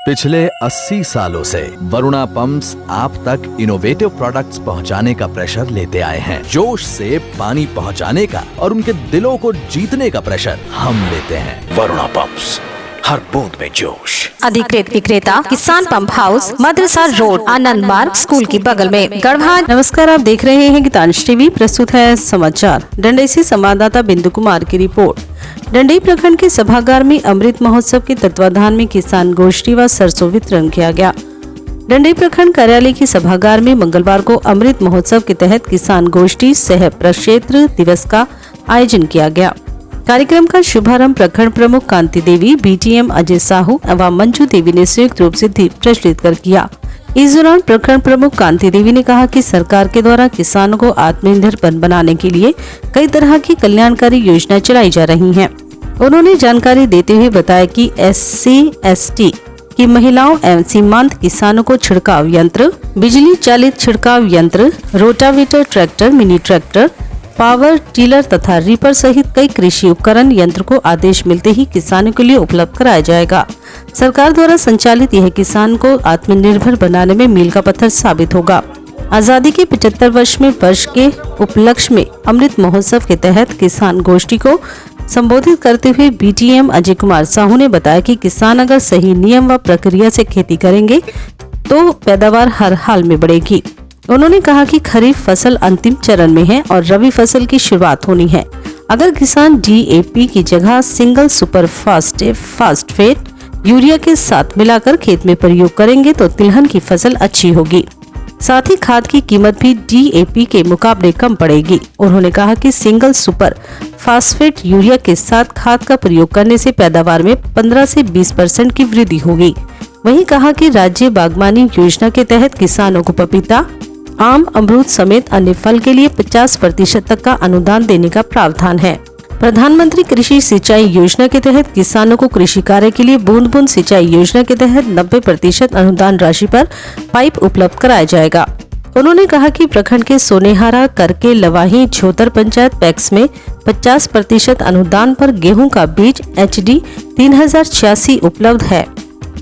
पिछले 80 सालों से वरुणा पंप्स आप तक इनोवेटिव प्रोडक्ट्स पहुंचाने का प्रेशर लेते आए हैं। जोश से पानी पहुंचाने का और उनके दिलों को जीतने का प्रेशर हम लेते हैं। वरुणा पंप्स, हर बूंद में जोश। अधिकृत विक्रेता किसान पंप हाउस, मदरसा रोड, आनंद मार्ग स्कूल के बगल में, गढ़वा। नमस्कार, आप देख रहे हैं गीतांश टीवी। प्रस्तुत है समाचार। डंडई से संवाददाता बिंदु कुमार की रिपोर्ट। डंडई प्रखंड के सभागार में अमृत महोत्सव के तत्वाधान में किसान गोष्ठी व सरसों वितरण किया गया। डंडई प्रखंड कार्यालय के सभागार में मंगलवार को अमृत महोत्सव के तहत किसान गोष्ठी सह प्रक्षेत्र दिवस का आयोजन किया गया। कार्यक्रम का शुभारंभ प्रखंड प्रमुख कांति देवी, बीटीएम अजय साहू एवं मंजू देवी ने संयुक्त रूप से दीप प्रज्वलित कर किया। इस दौरान प्रखंड प्रमुख कांति देवी ने कहा कि सरकार के द्वारा किसानों को आत्मनिर्भर बनाने के लिए कई तरह की कल्याणकारी योजना चलाई जा रही हैं। उन्होंने जानकारी देते हुए बताया कि SC/ST की महिलाओं एवं सीमांत किसानों को छिड़काव यंत्र, बिजली चालित छिड़काव यंत्र, rotavator, tractor, mini tractor, power tiller तथा रीपर सहित कई कृषि उपकरण यंत्र को आदेश मिलते ही किसानों के लिए उपलब्ध कराया जाएगा। सरकार द्वारा संचालित यह किसान को आत्मनिर्भर बनाने में मील का पत्थर साबित होगा। आजादी के 75 वर्ष के उपलक्ष्य में अमृत महोत्सव के तहत किसान गोष्ठी को संबोधित करते हुए बीटीएम अजय कुमार साहू ने बताया कि किसान अगर सही नियम व प्रक्रिया से खेती करेंगे तो पैदावार हर हाल में बढ़ेगी। उन्होंने कहा कि खरीफ फसल अंतिम चरण में है और रबी फसल की शुरुआत होनी है। अगर किसान DAP की जगह सिंगल सुपर फास्फेट यूरिया के साथ मिलाकर खेत में प्रयोग करेंगे तो तिलहन की फसल अच्छी होगी। साथ ही खाद की कीमत भी DAP के मुकाबले कम पड़ेगी। उन्होंने कहा कि सिंगल सुपर फास्फेट यूरिया के साथ खाद का प्रयोग करने से पैदावार में 15 से 20% की वृद्धि होगी। वहीं कहा कि राज्य बागवानी योजना के तहत किसानों को पपीता, आम, अमरूद समेत अन्य फल के लिए 50% तक का अनुदान देने का प्रावधान है। प्रधानमंत्री कृषि सिंचाई योजना के तहत किसानों को कृषि कार्य के लिए बूंद बूंद सिंचाई योजना के तहत 90% अनुदान राशि पर पाइप उपलब्ध कराया जाएगा। उन्होंने कहा कि प्रखंड के सोनेहारा, करके, लवाही, झोतर पंचायत पैक्स में 50% अनुदान पर गेहूं का बीज HD 3086 उपलब्ध है।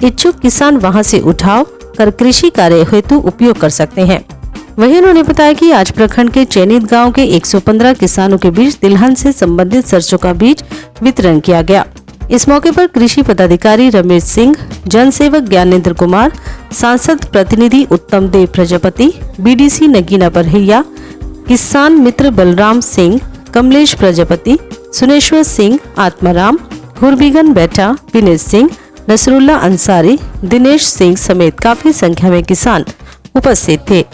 इच्छुक किसान वहां से उठाव कर कृषि कार्य हेतु उपयोग कर सकते हैं। वहीं उन्होंने बताया कि आज प्रखंड के चयनित गांव के 115 किसानों के बीच तिलहन से संबंधित सरसों का बीज वितरण किया गया। इस मौके पर कृषि पदाधिकारी रमेश सिंह, जन सेवक ज्ञानेंद्र कुमार, सांसद प्रतिनिधि उत्तम देव प्रजापति, BDC नगीना बरहैया, किसान मित्र बलराम सिंह, कमलेश प्रजापति, सुनेश्वर सिंह, आत्माराम, गुरबीगन बेटा, विनेश सिंह, नसरुल्ला अंसारी, दिनेश सिंह समेत काफी संख्या में किसान उपस्थित थे।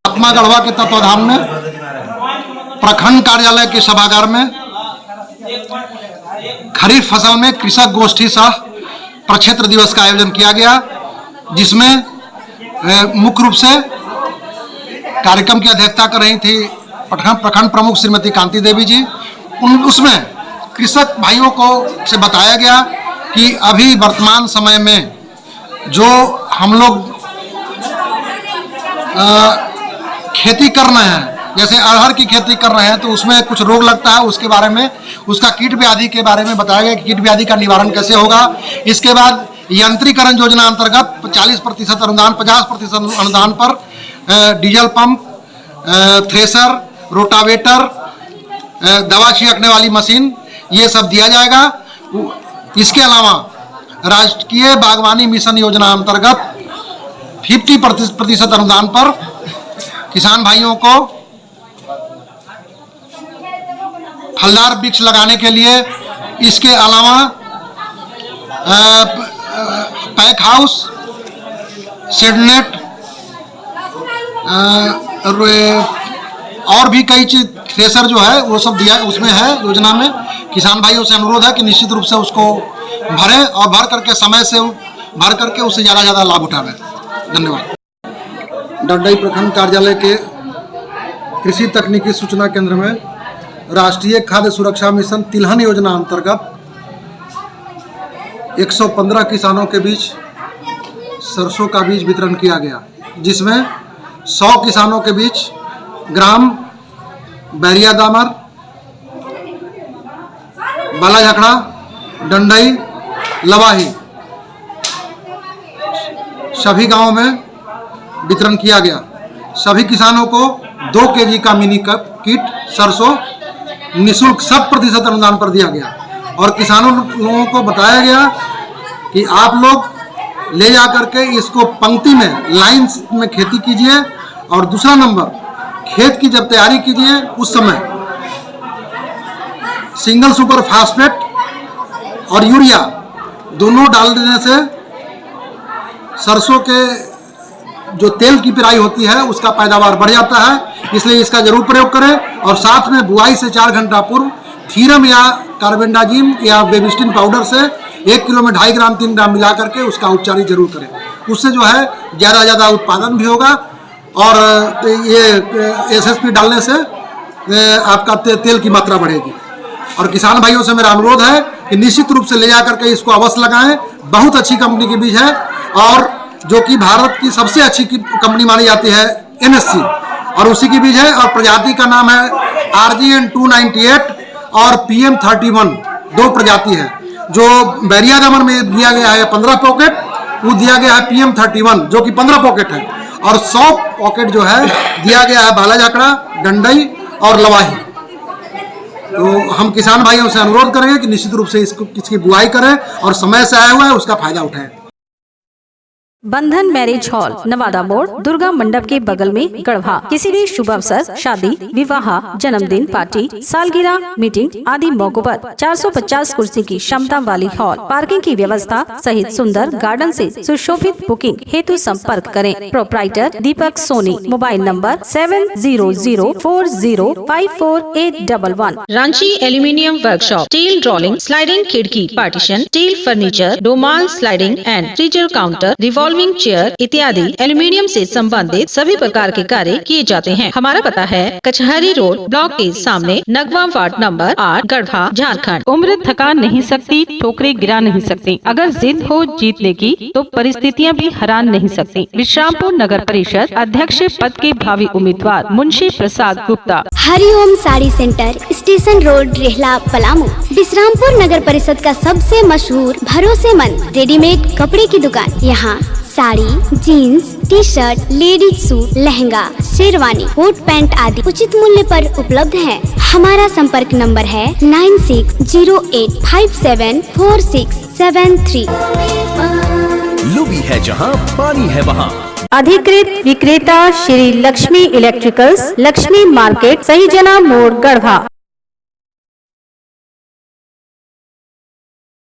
आत्मा गढ़वा के तत्वाधान में प्रखंड कार्यालय के सभागार में खरीफ फसल में कृषक गोष्ठी सह प्रक्षेत्र दिवस का आयोजन किया गया, जिसमें मुख्य रूप से कार्यक्रम की अध्यक्षता कर रही थी प्रखंड प्रमुख श्रीमती कांति देवी जी। उसमें कृषक भाइयों को से बताया गया कि अभी वर्तमान समय में जो हम लोग खेती कर रहे हैं, जैसे अरहर की खेती कर रहे हैं तो उसमें कुछ रोग लगता है, उसके बारे में, उसका कीट व्याधि के बारे में बताया गया कि कीट व्याधि का निवारण कैसे होगा। इसके बाद यंत्रीकरण योजना अंतर्गत 40% अनुदान, 50% अनुदान पर डीजल पंप, थ्रेसर, रोटावेटर, दवा छिड़कने वाली मशीन, ये सब दिया जाएगा। इसके अलावा राष्ट्रीय बागवानी मिशन योजना अंतर्गत 50% अनुदान पर किसान भाइयों को फलदार वृक्ष लगाने के लिए, इसके अलावा पैक हाउस, शेडनेट और भी कई चीज, थ्रेसर जो है वो सब दिया उसमें है योजना में। किसान भाइयों से अनुरोध है कि निश्चित रूप से उसको भरें और भर करके समय से भर करके उससे ज़्यादा लाभ उठावें। धन्यवाद। डंडई प्रखंड कार्यालय के कृषि तकनीकी सूचना केंद्र में राष्ट्रीय खाद्य सुरक्षा मिशन तिलहन योजना अंतर्गत 115 किसानों के बीच सरसों का बीज वितरण किया गया, जिसमें 100 किसानों के बीच ग्राम बैरिया दामर, बाला झकड़ा, डंडई, लवाही सभी गांवों में वितरण किया गया। सभी किसानों को 2 केजी का मिनी किट सरसों निःशुल्क 100% अनुदान पर दिया गया और किसानों लोगों को बताया गया कि आप लोग ले जा करके इसको पंक्ति में लाइन में खेती कीजिए और दूसरा नंबर खेत की जब तैयारी कीजिए उस समय सिंगल सुपर फास्फेट और यूरिया दोनों डाल देने से सरसों के जो तेल की पेराई होती है उसका पैदावार बढ़ जाता है, इसलिए इसका जरूर प्रयोग करें और साथ में बुआई से 4 घंटा पूर्व थीरम या कार्बेंडाजिम या बेबिस्टिन पाउडर से 1 किलो में 2.5 ग्राम 3 ग्राम मिला करके उसका उपचार जरूर करें। उससे जो है ज़्यादा उत्पादन भी होगा और ये SSP डालने से आपका तेल की मात्रा बढ़ेगी। और किसान भाइयों से मेरा अनुरोध है कि निश्चित रूप से ले जा करके इसको अवश्य लगाएं। बहुत अच्छी कंपनी के बीज है और जो कि भारत की सबसे अच्छी कंपनी मानी जाती है NSC और उसी की बीज है और प्रजाति का नाम है RGN 298 और PM 31 2 प्रजाति है। जो बैरिया दमन में दिया गया है 15 पॉकेट, वो दिया गया है PM 31 जो कि 15 पॉकेट है और 100 पॉकेट जो है दिया गया है बाला जाकड़ा, डंडई और लवाही। तो हम किसान भाइयों से अनुरोध करेंगे कि निश्चित रूप से इसकी बुआई करें और समय से आया हुआ है उसका फायदा उठाएं। बंधन मैरिज हॉल, नवादा मोड़, दुर्गा मंडप के बगल में, गढ़वा। किसी भी शुभ अवसर, शादी, विवाह, जन्मदिन पार्टी, सालगिरह, मीटिंग आदि मौकों पर 450 कुर्सी की क्षमता वाली हॉल, पार्किंग की व्यवस्था सहित सुंदर गार्डन से सुशोभित। बुकिंग हेतु संपर्क करें proprietor Deepak Soni, mobile number 7004054811। Ranchi aluminium workshop, steel rolling, sliding खिड़की, पार्टीशन, स्टील फर्नीचर, डोमाल sliding and freezer counter, revolving chair इत्यादि एल्यूमिनियम से संबंधित सभी प्रकार के कार्य किए जाते हैं। हमारा पता है कचहरी रोड, ब्लॉक के सामने, नगवा वार्ड नंबर 8, गढ़वा, झारखंड। उम्र थका नहीं सकती, ठोकरे गिरा नहीं सकती। अगर जिद हो जीतने की तो परिस्थितियां भी हरा नहीं सकती। विश्रामपुर नगर परिषद अध्यक्ष पद के भावी उम्मीदवार Munshi Prasad Gupta. Hariom sari centre, station road, Rehla, Palamu. Vishrampur नगर परिषद का सबसे मशहूर भरोसेमंद रेडीमेड कपड़े की दुकान। यहाँ sari, jeans, T shirt, ladies suit, lehenga, sherwani, coat pant आदि उचित मूल्य पर उपलब्ध है। हमारा संपर्क नंबर है 9608574673। लुबी है जहां पानी है वहां। अधिकृत विक्रेता श्री लक्ष्मी इलेक्ट्रिकल्स, लक्ष्मी मार्केट, सही जना मोड़, गढ़वा।